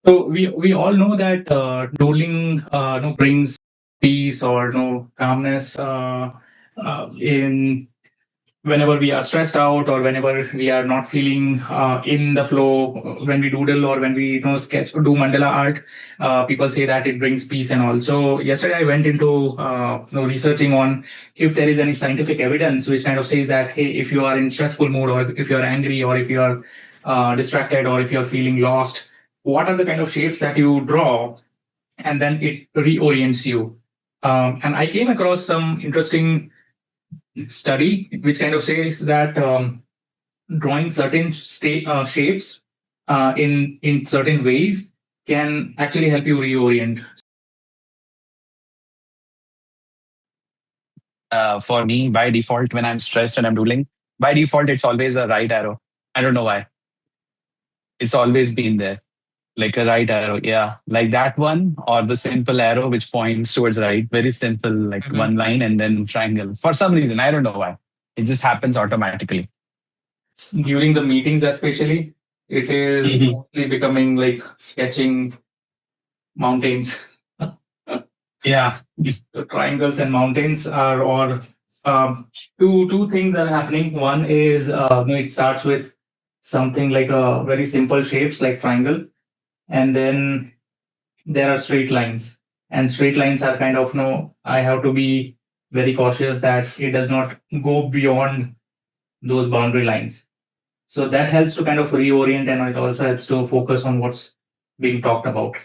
So we all know that doodling brings peace or calmness in whenever we are stressed out or whenever we are not feeling in the flow. When we doodle or when we sketch or do mandala art, people say that it brings peace and all. So yesterday I went into researching on if there is any scientific evidence which kind of says that, hey, if you are in stressful mood or if you are angry or if you are distracted or if you are feeling lost, what are the kind of shapes that you draw, and then it reorients you. And I came across some interesting study which kind of says that drawing certain shapes in certain ways can actually help you reorient. For me, by default, when I'm stressed and I'm doodling, by default, it's always a right arrow. I don't know why. It's always been there, like a right arrow. Yeah, like that one, or the simple arrow which points towards right. Very simple, like Mhm. one line and then triangle. For some reason, I don't know why. It just happens automatically. During the meetings, especially, it is Mhm. mostly becoming like sketching mountains. Yeah. The triangles and mountains are, or two things are happening. One is it starts with something like a very simple shapes like triangle, and then there are straight lines, and straight lines are kind of, no, I have to be very cautious that it does not go beyond those boundary lines. So that helps to kind of reorient, and it also helps to focus on what's being talked about.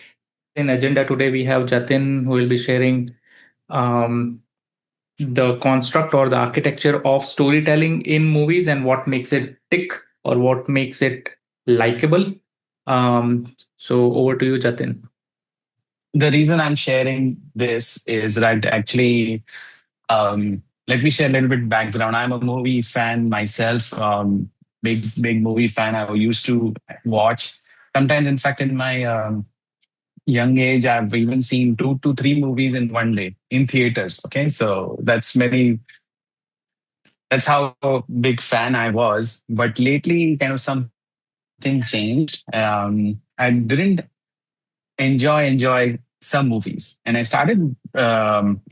In agenda today we have Jatin, who will be sharing um, the construct or the architecture of storytelling in movies and what makes it tick or what makes it likable. So over to you, Jatin. The reason I'm sharing this is that actually, let me share a little bit background. I'm a movie fan myself. Big movie fan. I used to watch. Sometimes, in fact, in my young age, I've even seen 2 to 3 movies in one day in theaters. Okay, so that's how big fan I was. But lately, kind of something changed. I didn't enjoy some movies, and I started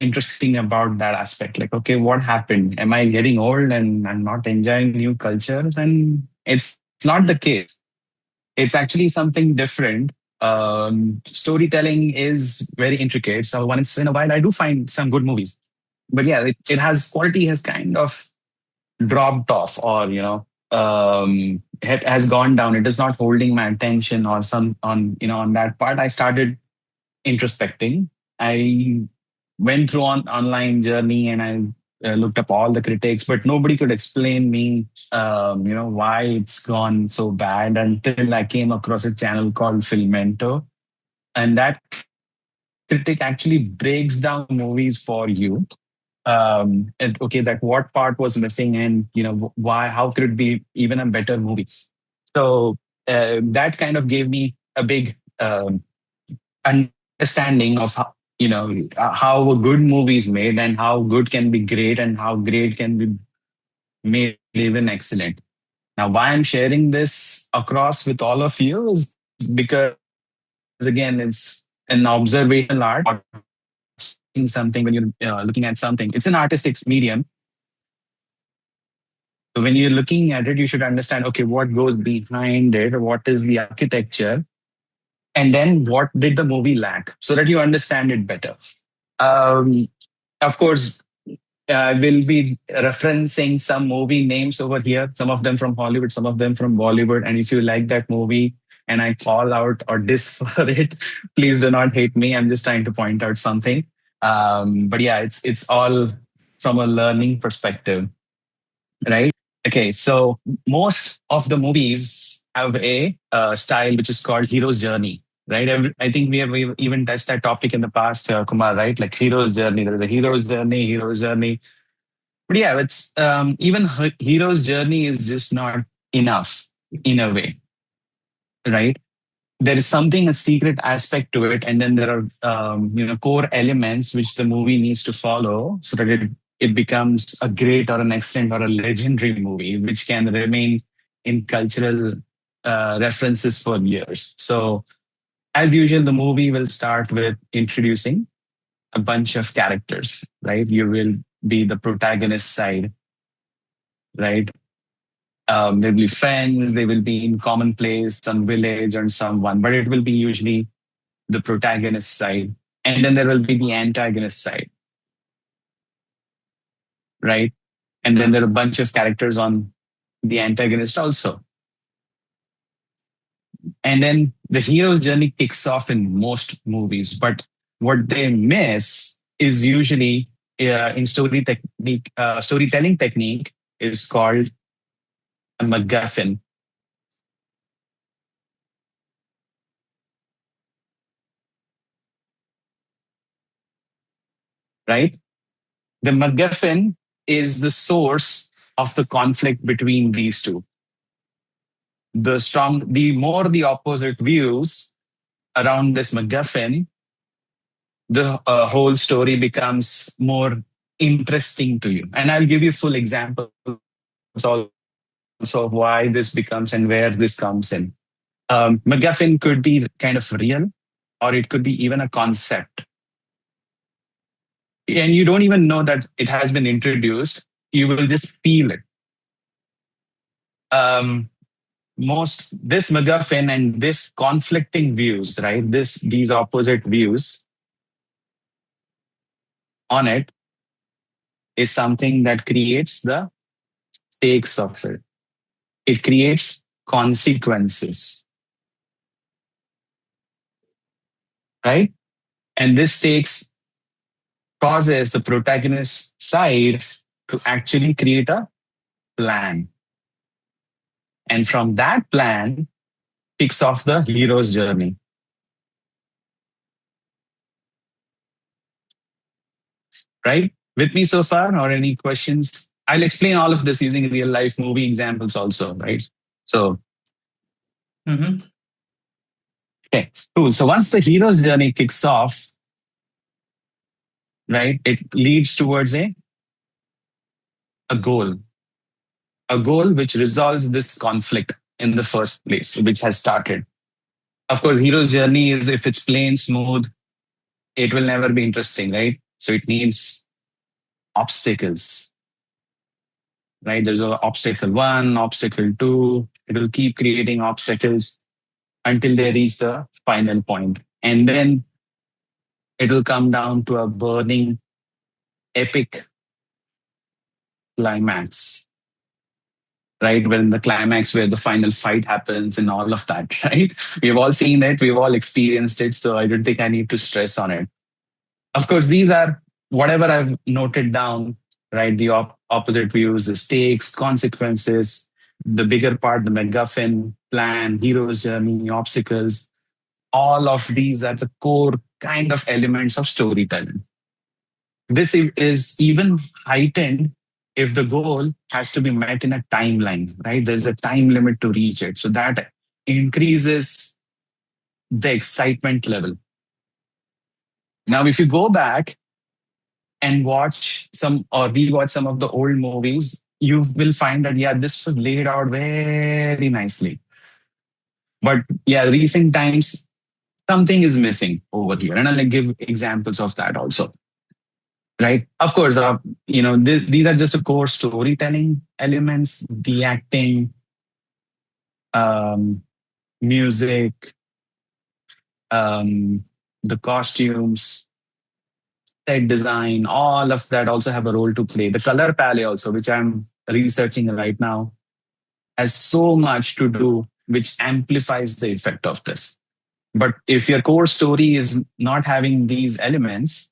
interesting about that aspect. Like, okay, what happened? Am I getting old and I'm not enjoying new culture? And it's not the case. It's actually something different. Storytelling is very intricate. So once in a while, I do find some good movies. But yeah, it has quality has kind of dropped off, or it has gone down. It is not holding my attention, or some on on that part. I started introspecting. I went through on online journey, and I looked up all the critics, but nobody could explain me, why it's gone so bad, until I came across a channel called Filmento, and that critic actually breaks down movies for you. And okay, that what part was missing, and why, how could it be even a better movie? So that kind of gave me a big understanding of how a good movie is made, and how good can be great, and how great can be made even excellent. Now, why I'm sharing this across with all of you is because, again, it's an observational art. Watching something, when you're looking at something, it's an artistic medium. So when you're looking at it, you should understand, okay, what goes behind it, what is the architecture, and then what did the movie lack, so that you understand it better. Um, of course, I will be referencing some movie names over here, some of them from Hollywood, some of them from Bollywood. And if you like that movie and I call out or diss for it, please do not hate me. I'm just trying to point out something. But yeah, it's all from a learning perspective, right? Okay, so most of the movies have a style which is called hero's journey, right? I think we've even touched that topic in the past, Kumar, right? Like hero's journey. There is a hero's journey. But yeah, it's even hero's journey is just not enough in a way, right? There is something, a secret aspect to it, and then there are core elements which the movie needs to follow, so that it becomes a great or an excellent or a legendary movie which can remain in cultural references for years. So As usual, the movie will start with introducing a bunch of characters, right? You will be the protagonist side, right? There will be friends, they will be in common place, some village or someone, but it will be usually the protagonist side. And then there will be the antagonist side, right? And then there are a bunch of characters on the antagonist also. And then the hero's journey kicks off in most movies. But what they miss is usually in storytelling technique is called a McGuffin, right? The McGuffin is the source of the conflict between these two. The more the opposite views around this MacGuffin, the whole story becomes more interesting to you. And I'll give you full examples also of why this becomes and where this comes in. MacGuffin could be kind of real, or it could be even a concept. And you don't even know that it has been introduced. You will just feel it. Um, most this MacGuffin and this conflicting views, right? These opposite views on it is something that creates the stakes of it. It creates consequences, right? And this takes causes the protagonist side to actually create a plan. And from that plan kicks off the hero's journey. Right? With me so far, or any questions? I'll explain all of this using real life movie examples also, right? So, Mm-hmm. okay, cool. So once the hero's journey kicks off, right, it leads towards a goal, a goal which resolves this conflict in the first place, which has started. Of course, hero's journey is if it's plain smooth, it will never be interesting, right? So it needs obstacles, right? There's an obstacle one, obstacle two. It will keep creating obstacles until they reach the final point. And then it will come down to a burning, epic climax, right? When the climax where the final fight happens and all of that, right? We've all seen it, we've all experienced it. So I don't think I need to stress on it. Of course, these are whatever I've noted down, right? The opposite views, the stakes, consequences, the bigger part, the MacGuffin, plan, hero's journey, obstacles. All of these are the core kind of elements of storytelling. This is even heightened if the goal has to be met in a timeline, right? There's a time limit to reach it. So that increases the excitement level. Now, if you go back and watch some or rewatch some of the old movies, you will find that, yeah, this was laid out very nicely. But yeah, recent times, something is missing over here. And I'll give examples of that also. Right. Of course, these are just the core storytelling elements, the acting, um, music, um, the costumes, set design, all of that also have a role to play. The color palette also, which I'm researching right now, has so much to do, which amplifies the effect of this. But if your core story is not having these elements,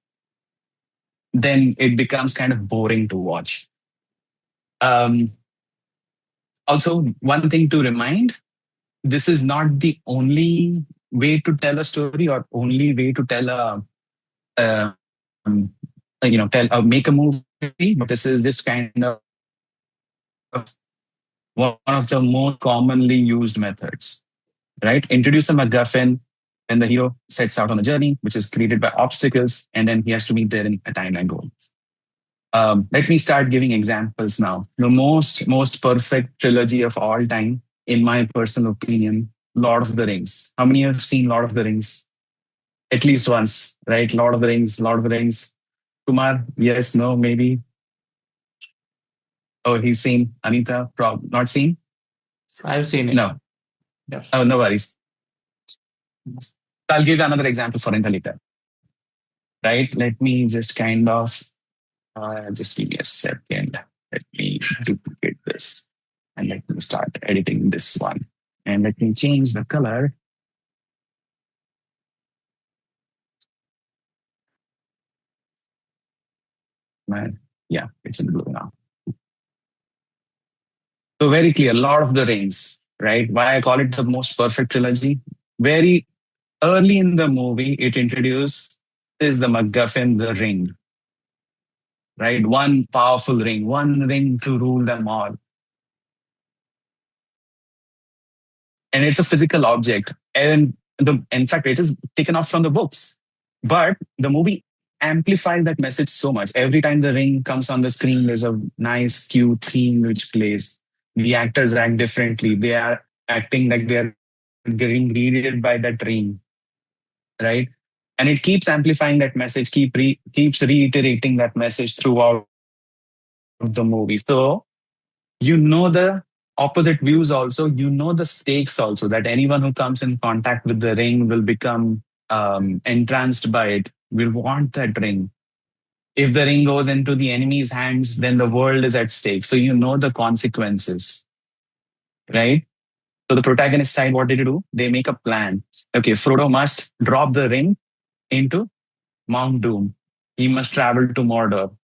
then it becomes kind of boring to watch. Um, Also, one thing to remind, this is not the only way to tell a story or only way to tell um, tell make a movie, but this is just kind of one of the most commonly used methods, right? Introduce a MacGuffin, and the hero sets out on a journey, which is created by obstacles, and then he has to meet there in a timeline goal. Let me start giving examples now. The most perfect trilogy of all time, in my personal opinion, Lord of the Rings. How many have seen Lord of the Rings? At least once, right? Lord of the Rings, Lord of the Rings. Kumar, yes, no, maybe. Oh, he's seen. Anita, not seen? I've seen it. No. Yeah. Oh, no worries. I'll give you another example for Anita later, right? Let me just kind of, just give me a second. Let me duplicate this and let me start editing this one. And let me change the color. Yeah, it's in blue now. So very clear, Lord of the Rings, right? Why I call it the most perfect trilogy. Very early in the movie, it introduced is the McGuffin, the ring, right? One powerful ring, one ring to rule them all. And it's a physical object. And in fact, it is taken off from the books. But the movie amplifies that message so much. Every time the ring comes on the screen, there's a nice, cute theme which plays. The actors act differently. They are acting like they're getting greeted by that ring, right? And it keeps amplifying that message, keeps reiterating that message throughout the movie. So you know the opposite views also, you know the stakes also, that anyone who comes in contact with the ring will become entranced by it, will want that ring. If the ring goes into the enemy's hands, then the world is at stake. So you know the consequences, right? So the protagonist side, what did you do? They make a plan. Okay, Frodo must drop the ring into Mount Doom. He must travel to Mordor,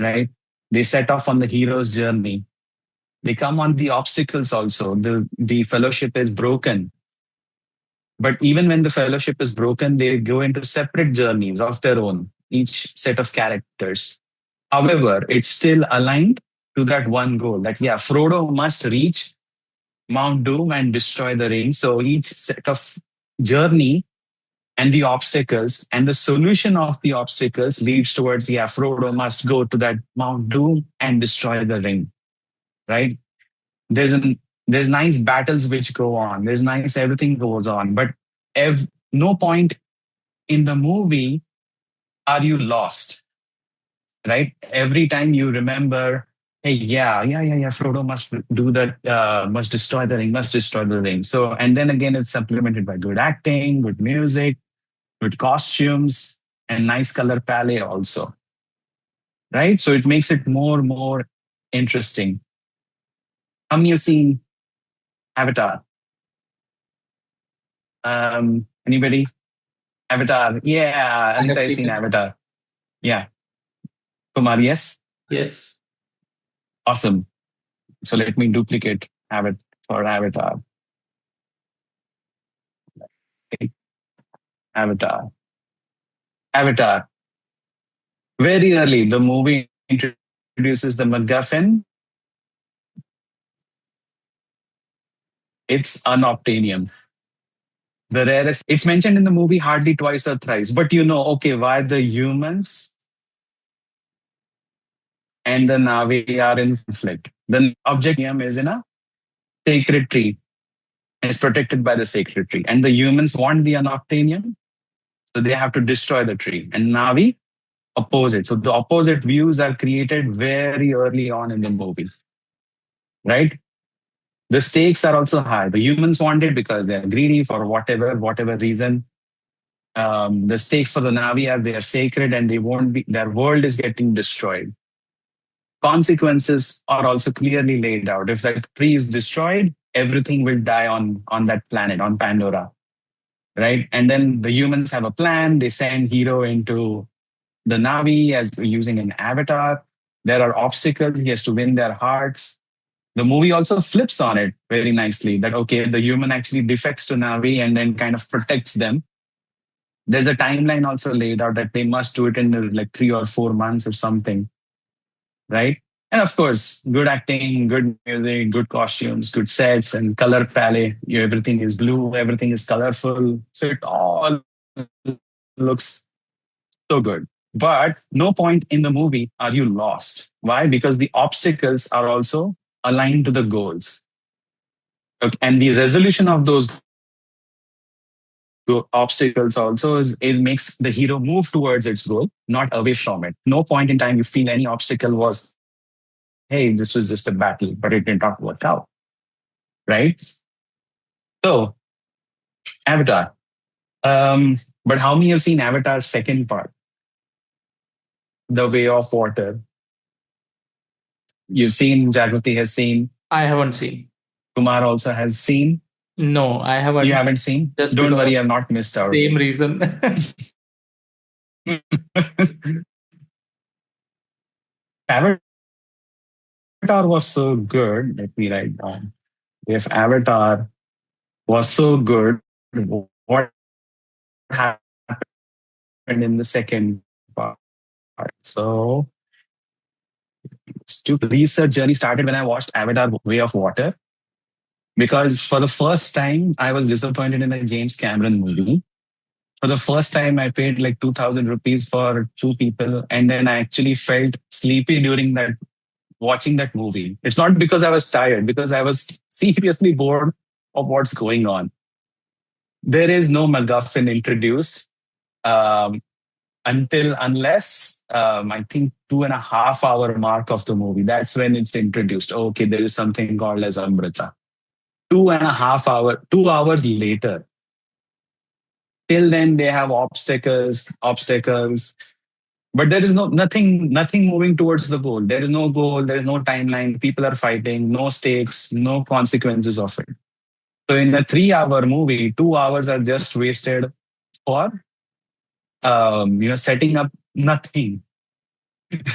right? They set off on the hero's journey. They come on the obstacles also. The fellowship is broken. But even when the fellowship is broken, they go into separate journeys of their own, each set of characters. However, it's still aligned to that one goal that, yeah, Frodo must reach Mount Doom and destroy the ring. So each set of journey and the obstacles and the solution of the obstacles leads towards, yeah, Frodo must go to that Mount Doom and destroy the ring, right? There's an there's nice battles which go on. There's nice everything goes on, but no point in the movie are you lost, right? Every time you remember, hey, yeah, Frodo must do that, must destroy the ring, must destroy the ring. So, and then again, it's supplemented by good acting, good music, good costumes, and nice color palette also, right? So it makes it more interesting. How many have seen Avatar? Anybody? Avatar. Yeah, I Anita have has seen seen it. Avatar. Yeah. Kumar, yes? Yes. Awesome. So let me duplicate for Avatar. Okay. Avatar. Avatar. Very early, the movie introduces the MacGuffin. It's unobtainium. The rarest. It's mentioned in the movie hardly twice or thrice, but you know, okay, why the humans and the Navi are in conflict. The object is in a sacred tree, is protected by the sacred tree. And the humans want the unobtainium, so they have to destroy the tree. And Navi oppose it. So the opposite views are created very early on in the movie, right? The stakes are also high. The humans want it because they're greedy for whatever reason. The stakes for the Navi are they are sacred and they won't be. Their world is getting destroyed. Consequences are also clearly laid out. If that tree is destroyed, everything will die on that planet, on Pandora, right? And then the humans have a plan. They send Hero into the Navi as using an avatar. There are obstacles. He has to win their hearts. The movie also flips on it very nicely that, okay, the human actually defects to Navi and then kind of protects them. There's a timeline also laid out that they must do it in like 3 or 4 months or something, right? And of course, good acting, good music, good costumes, good sets, and color palette. Everything is blue, everything is colorful. So it all looks so good. But no point in the movie are you lost. Why? Because the obstacles are also aligned to the goals. Okay. And the resolution of those obstacles also is makes the hero move towards its goal, not away from it. No point in time you feel any obstacle was, hey, this was just a battle, but it did not work out. Right? So, Avatar. But how many have seen Avatar's second part, The Way of Water? You've seen, Jagrati has seen, I haven't seen. Kumar also has seen. No, I haven't. You haven't seen? Just Don't because worry, of I've not missed out. same reason. Avatar was so good. Let me write down. If Avatar was so good, what happened in the second part? So, stupid research journey started when I watched Avatar Way of Water. Because for the first time, I was disappointed in a James Cameron movie. For the first time, I paid like 2,000 rupees for two people. And then I actually felt sleepy during that, watching that movie. It's not because I was tired, because I was seriously bored of what's going on. There is no McGuffin introduced um, unless I think 2.5 hour mark of the movie. That's when it's introduced. Okay, there is something called as Amrita. 2.5 hour, 2 hours later. Till then, they have obstacles, but there is nothing moving towards the goal. There is no goal. There is no timeline. People are fighting. No stakes. No consequences of it. So in a 3 hour movie, 2 hours are just wasted for setting up nothing,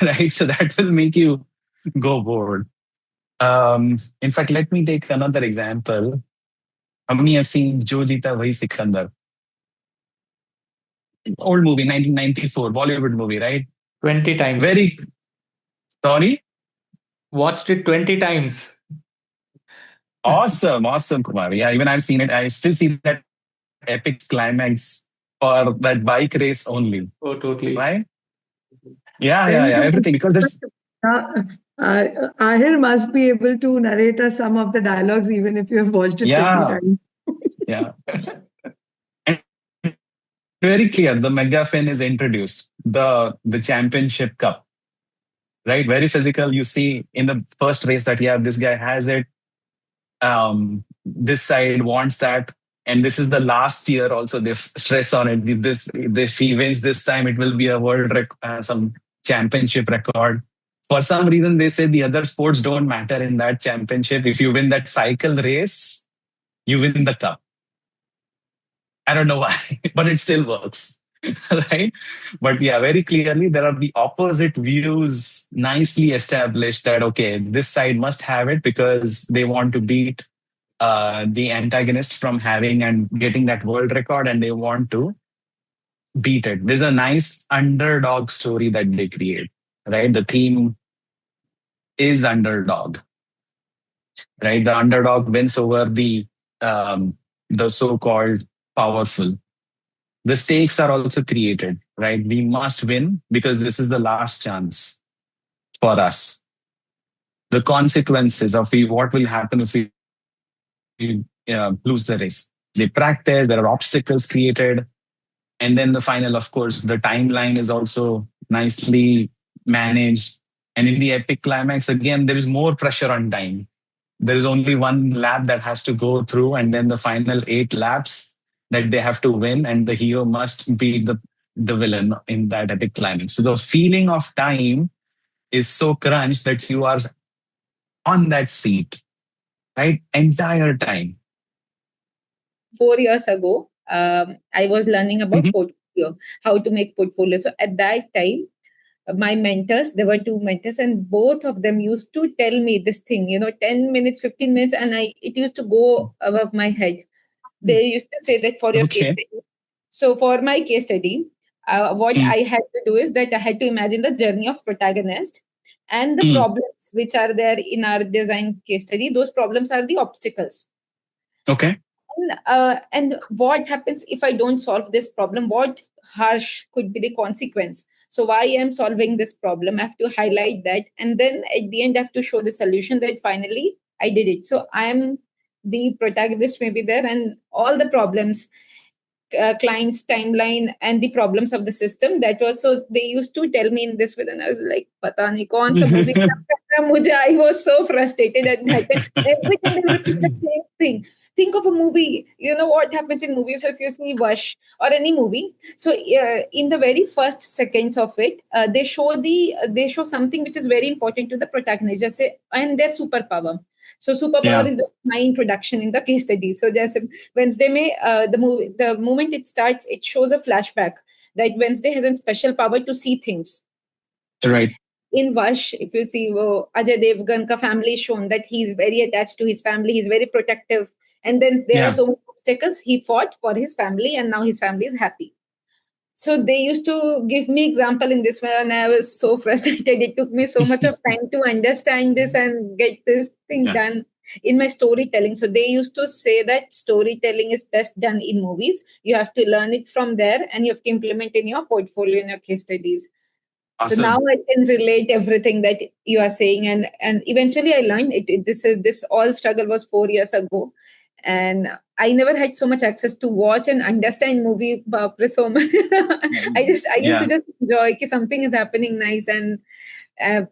right? So that will make you go bored. In fact, let me take another example. How many have seen Jo Jeeta Wahi Sikandar? Old movie, 1994, Bollywood movie, right? 20 times. Very sorry. Watched it 20 times. Awesome, Kumar. Yeah, even I've seen it. I still see that epic climax for that bike race only. Oh, totally. Right? Yeah, Then everything. Because there's Ahir must be able to narrate us some of the dialogues, even if you have watched it 20 yeah, times. yeah. And very clear. The McGuffin is introduced. The championship cup. Right? Very physical. You see in the first race that this guy has it. This side wants that, and this is the last year also they stress on it. This, if he wins this time, it will be a some championship record. For some reason they say the other sports don't matter in that championship. If you win that cycle race, you win the cup. I don't know why, but it still works. Right? But yeah, very clearly there are the opposite views nicely established that okay, this side must have it because they want to beat the antagonist from having and getting that world record, and they want to beat it. There's a nice underdog story that they create, right? The theme is underdog, right? The underdog wins over the so-called powerful. The stakes are also created, right? We must win because this is the last chance for us. The consequences of what will happen if we lose the race. They practice, there are obstacles created. And then the final, of course, the timeline is also nicely managed. And in the epic climax, again, there is more pressure on time. There is only one lap that has to go through, and then the final 8 laps that they have to win, and the hero must beat the villain in that epic climax. So the feeling of time is so crunched that you are on that seat, right? Entire time. 4 years ago, I was learning about Mhm. portfolio, how to make portfolio. So at that time, my mentors, there were two mentors, and both of them used to tell me this thing, 10 minutes, 15 minutes, and it used to go above my head. They used to say that for your case Okay. study. So for my case study, what Mm. I had to do is that I had to imagine the journey of protagonist and the Mm. problems which are there in our design case study. Those problems are the obstacles. Okay. And what happens if I don't solve this problem? What harsh could be the consequence? So why I'm solving this problem, I have to highlight that, and then at the end I have to show the solution that finally I did it. So I'm the protagonist may be there, and all the problems, client's timeline and the problems of the system. That was, so they used to tell me in this way, and I was like, "Pata nahi kaun sa movie kar raha hai mujhe." I was so frustrated at that time. Every time they repeat the same thing. Think of a movie. You know what happens in movies? So if you see Vash or any movie, so in the very first seconds of it, they show something which is very important to the protagonist, just say, and their superpower. So superpower Yeah. is my introduction in the case study. So just Wednesday may the moment it starts, it shows a flashback that Wednesday has a special power to see things. Right. In Vash, if you see Ajay Devgan ka family is shown that he's very attached to his family, he's very protective, and then there are so many obstacles. He fought for his family, and now his family is happy. So they used to give me example in this way, and I was so frustrated. It took me so much of time to understand this and get this thing done in my storytelling. So they used to say that storytelling is best done in movies. You have to learn it from there, and you have to implement in your portfolio, in your case studies. Awesome. So now I can relate everything that you are saying, and eventually I learned it. This all struggle was 4 years ago, and I never had so much access to watch and understand movie. So much. I used to just enjoy that something is happening nice, and a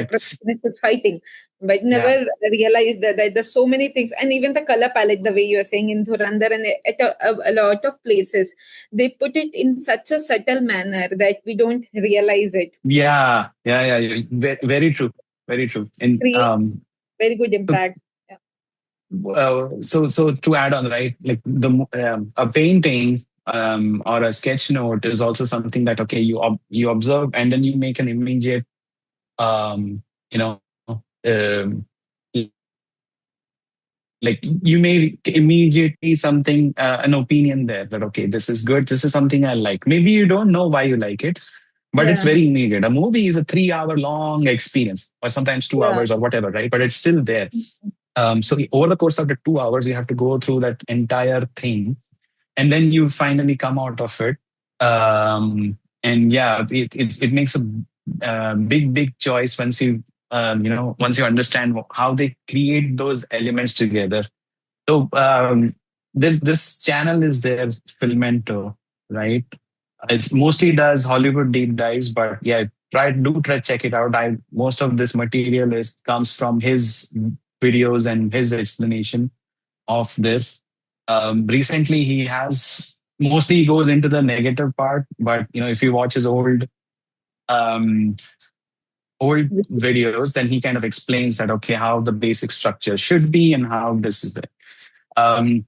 protagonist is fighting, but never realized that there's so many things. And even the color palette, the way you are saying in Dhurandhar, and at a lot of places, they put it in such a subtle manner that we don't realize it. Yeah. Very true. Very true. And Creates very good impact. so to add on, right, like a painting or a sketch note is also something that, okay, you observe and then you make an immediate you know um, like you made immediately something an opinion there that, okay, this is good, this is something I like. Maybe you don't know why you like it, but it's very immediate. A movie is a 3 hour long experience, or sometimes 2 hours or whatever, right? But it's still there. So over the course of the 2 hours, you have to go through that entire thing, and then you finally come out of it. And yeah, it makes a big choice once you once you understand how they create those elements together. So this channel is there, Filmento, right? It mostly does Hollywood deep dives, but yeah, try check it out. I Most of this material is comes from his videos and his explanation of this. Recently, he has mostly goes into the negative part, but if you watch his um, old videos, then he kind of explains that, okay, how the basic structure should be and how this is. Um,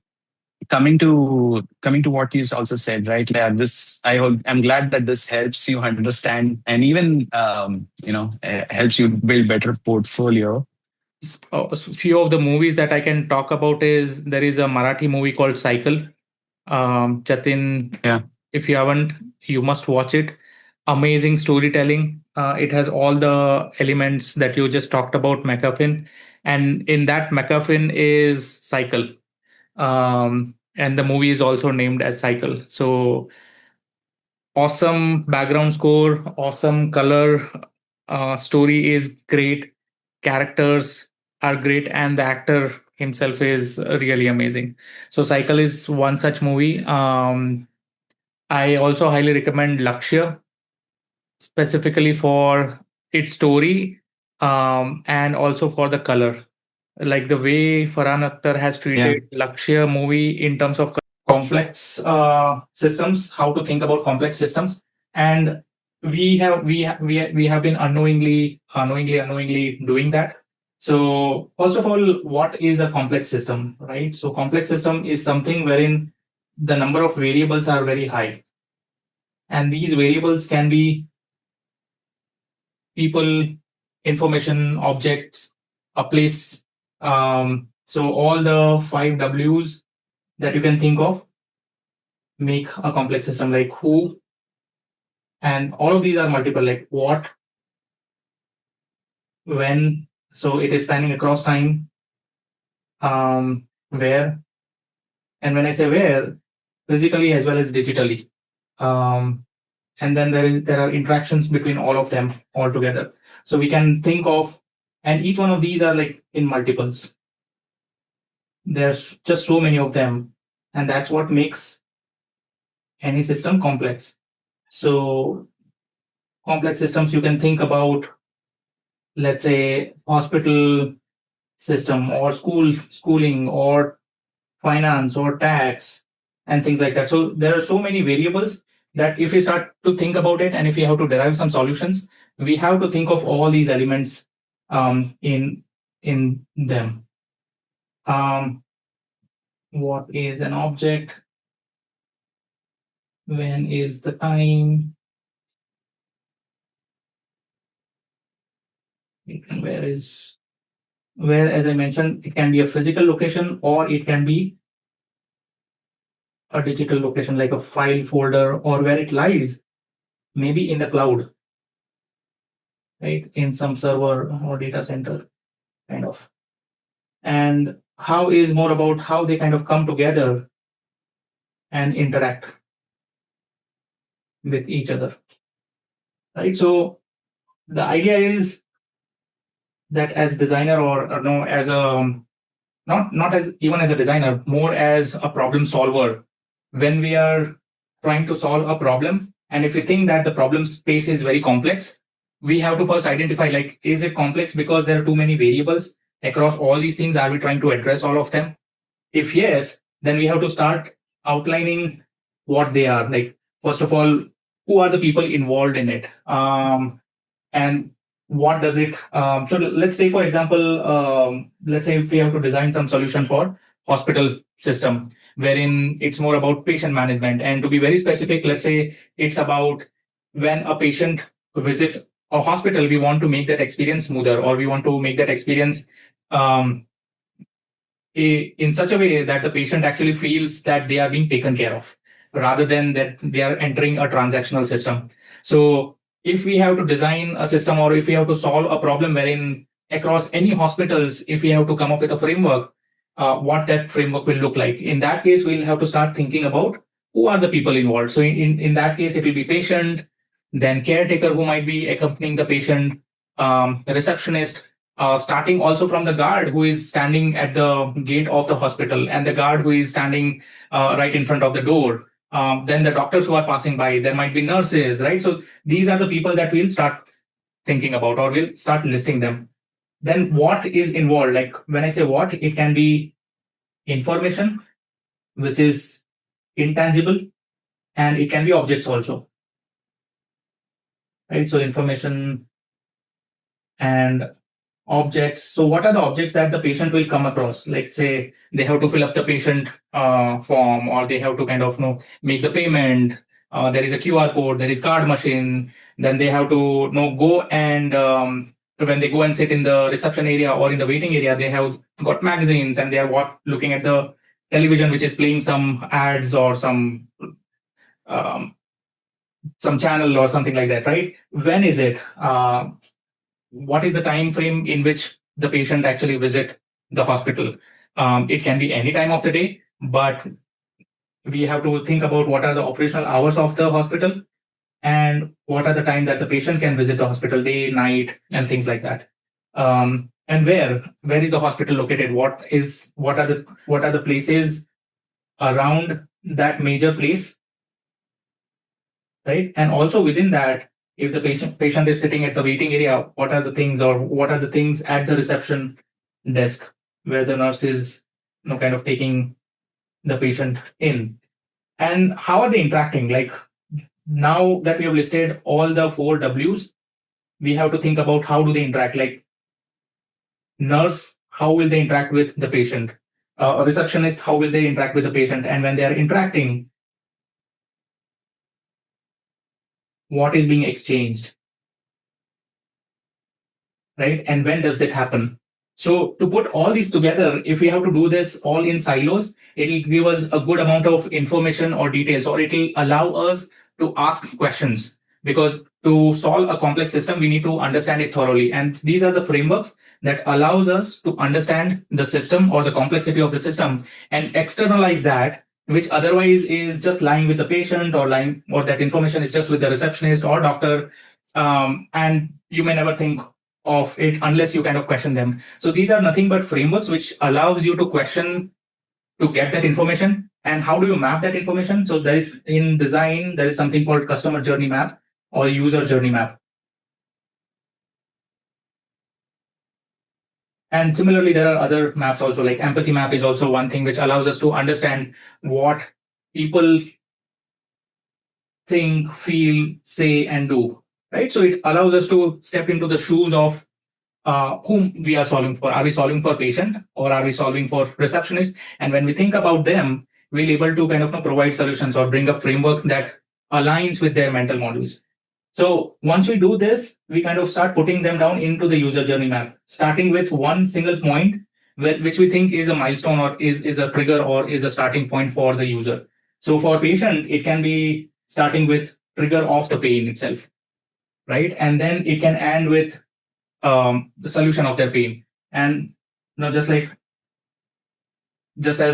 coming to what you also said, right? Yeah, I'm glad that this helps you understand, and even helps you build better portfolio. A few of the movies that I can talk about is there is a Marathi movie called Cycle. Jatin, if you haven't, you must watch it. Amazing storytelling. It has all the elements that you just talked about, McGuffin, and in that McGuffin is Cycle. And the movie is also named as Cycle. So awesome background score, awesome color, story is great, characters are great, and the actor himself is really amazing. So Cycle is one such movie. I also highly recommend Lakshya, specifically for its story, and also for the color, like the way Farhan Akhtar has treated Lakshya movie in terms of complex systems, how to think about complex systems, and we have been unknowingly doing that. So first of all, what is a complex system, right? So complex system is something wherein the number of variables are very high, and these variables can be people, information, objects, a place. So all the 5 W's that you can think of make a complex system, like who, and all of these are multiple, like what, when. So it is spanning across time, where, and when I say where, physically as well as digitally. And then there are interactions between all of them all together. So we can think of, and each one of these are like in multiples. There's just so many of them, and that's what makes any system complex. So complex systems, you can think about, let's say, hospital system or schooling or finance or tax and things like that. So there are so many variables that if we start to think about it and if we have to derive some solutions, we have to think of all these elements in them. What is an object? When is the time? Where, as I mentioned, it can be a physical location or it can be a digital location like a file folder, or where it lies, maybe in the cloud, right? In some server or data center, kind of. And how is more about how they kind of come together and interact with each other, right? So the idea is that as designer or no, as a not as even as a designer, more as a problem solver, when we are trying to solve a problem, and if we think that the problem space is very complex, we have to first identify, like, is it complex because there are too many variables across all these things? Are we trying to address all of them? If yes, then we have to start outlining what they are. Like, first of all, who are the people involved in it? And what does it so let's say, for example, let's say if we have to design some solution for hospital system wherein it's more about patient management, and to be very specific, let's say it's about when a patient visits a hospital, we want to make that experience smoother, or we want to make that experience um, in such a way that the patient actually feels that they are being taken care of rather than that they are entering a transactional system. So if we have to design a system, or if we have to solve a problem wherein across any hospitals, if we have to come up with a framework, what that framework will look like, in that case, we'll have to start thinking about who are the people involved. So in that case, it will be patient, then caretaker who might be accompanying the patient, receptionist, starting also from the guard who is standing at the gate of the hospital, and the guard who is standing right in front of the door. Then the doctors who are passing by, there might be nurses, right? So these are the people that we'll start thinking about, or we'll start listing them. Then what is involved? Like, when I say what, it can be information, which is intangible, and it can be objects also, right? So information and objects. So what are the objects that the patient will come across? Like, say they have to fill up the patient form, or they have to kind of make the payment. There is a QR code, there is card machine. Then they have to go and when they go and sit in the reception area or in the waiting area, they have got magazines, and they are looking at the television, which is playing some ads or um, some channel or something like that, right? When is it? What is the time frame in which the patient actually visit the hospital? It can be any time of the day, but we have to think about what are the operational hours of the hospital, and what are the time that the patient can visit the hospital, day, night, and things like that. And where is the hospital located? What are the places around that major place, right? And also within that, if the patient is sitting at the waiting area, what are the things at the reception desk where the nurse is kind of taking the patient in, and how are they interacting? Like, now that we have listed all the 4 W's, we have to think about how do they interact. Like, nurse, how will they interact with the patient? A receptionist, how will they interact with the patient? And when they are interacting, what is being exchanged, right? And when does that happen? So to put all these together, if we have to do this all in silos, it will give us a good amount of information or details, or it will allow us to ask questions. Because to solve a complex system, we need to understand it thoroughly. And these are the frameworks that allows us to understand the system or the complexity of the system and externalize that, which otherwise is just lying with the patient, or that information is just with the receptionist or doctor. And you may never think of it unless you kind of question them. So these are nothing but frameworks which allows you to question to get that information. And how do you map that information? So there is in design, there is something called customer journey map or user journey map. And similarly, there are other maps also, like empathy map is also one thing which allows us to understand what people think, feel, say, and do, right? So it allows us to step into the shoes of whom we are solving for. Are we solving for patient or are we solving for receptionist? And when we think about them, we're able to kind of provide solutions or bring up framework that aligns with their mental models. So once we do this, we kind of start putting them down into the user journey map, starting with one single point which we think is a milestone or is a trigger or is a starting point for the user. So for patient, it can be starting with trigger of the pain itself, right? And then it can end with the solution of their pain. And just as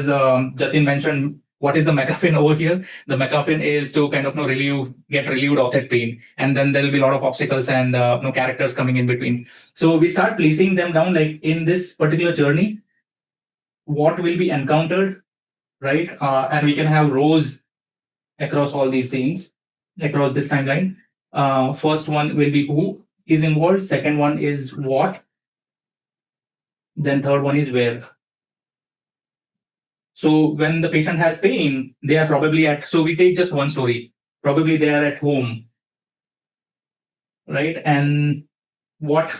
Jatin mentioned, what is the McGuffin over here? The McGuffin is to kind of get relieved of that pain, and then there will be a lot of obstacles and characters coming in between. So we start placing them down, like in this particular journey, what will be encountered, right? And we can have rows across all these things across this timeline. First one will be who is involved. Second one is what. Then third one is where. So when the patient has pain, they are probably so we take just one story. Probably they are at home, right? And what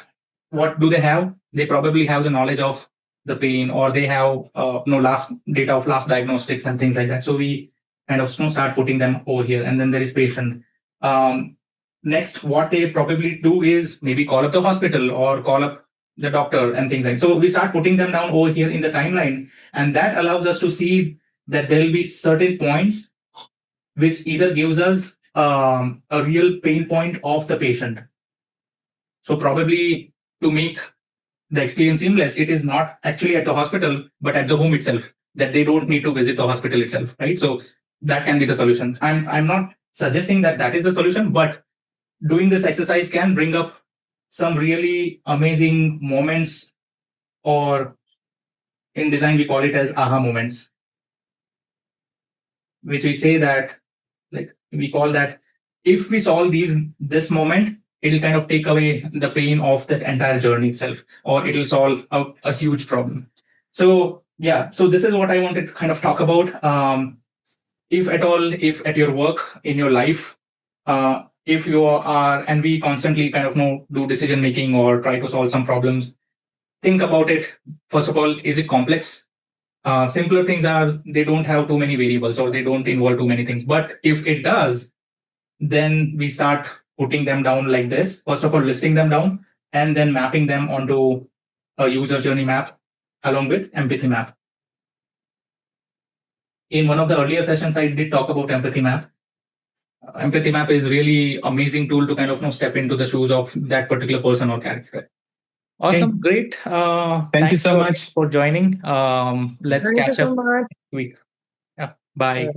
do they have? They probably have the knowledge of the pain, or they have last data of last diagnostics and things like that. So we kind of start putting them over here. And then there is patient. Next, what they probably do is maybe call up the hospital or call up the doctor and things like that. So we start putting them down over here in the timeline, and that allows us to see that there will be certain points which either gives us a real pain point of the patient. So probably to make the experience seamless, it is not actually at the hospital, but at the home itself, that they don't need to visit the hospital itself, right? So that can be the solution. I'm not suggesting that is the solution, but doing this exercise can bring up some really amazing moments, or in design, we call it as aha moments, which we say that, like, we call that if we solve this moment, it'll kind of take away the pain of that entire journey itself, or it'll solve a huge problem. So yeah, so this is what I wanted to kind of talk about. If at your work, in your life, if you are, and we constantly kind of do decision making or try to solve some problems, think about it. First of all, is it complex? Simpler things are, they don't have too many variables or they don't involve too many things. But if it does, then we start putting them down like this. First of all, listing them down and then mapping them onto a user journey map along with empathy map. In one of the earlier sessions, I did talk about empathy map. Empathy map is really amazing tool to kind of step into the shoes of that particular person or character. Awesome, great. Thank you so much for joining. Let's Thank you catch so up much. next week. Yeah, bye.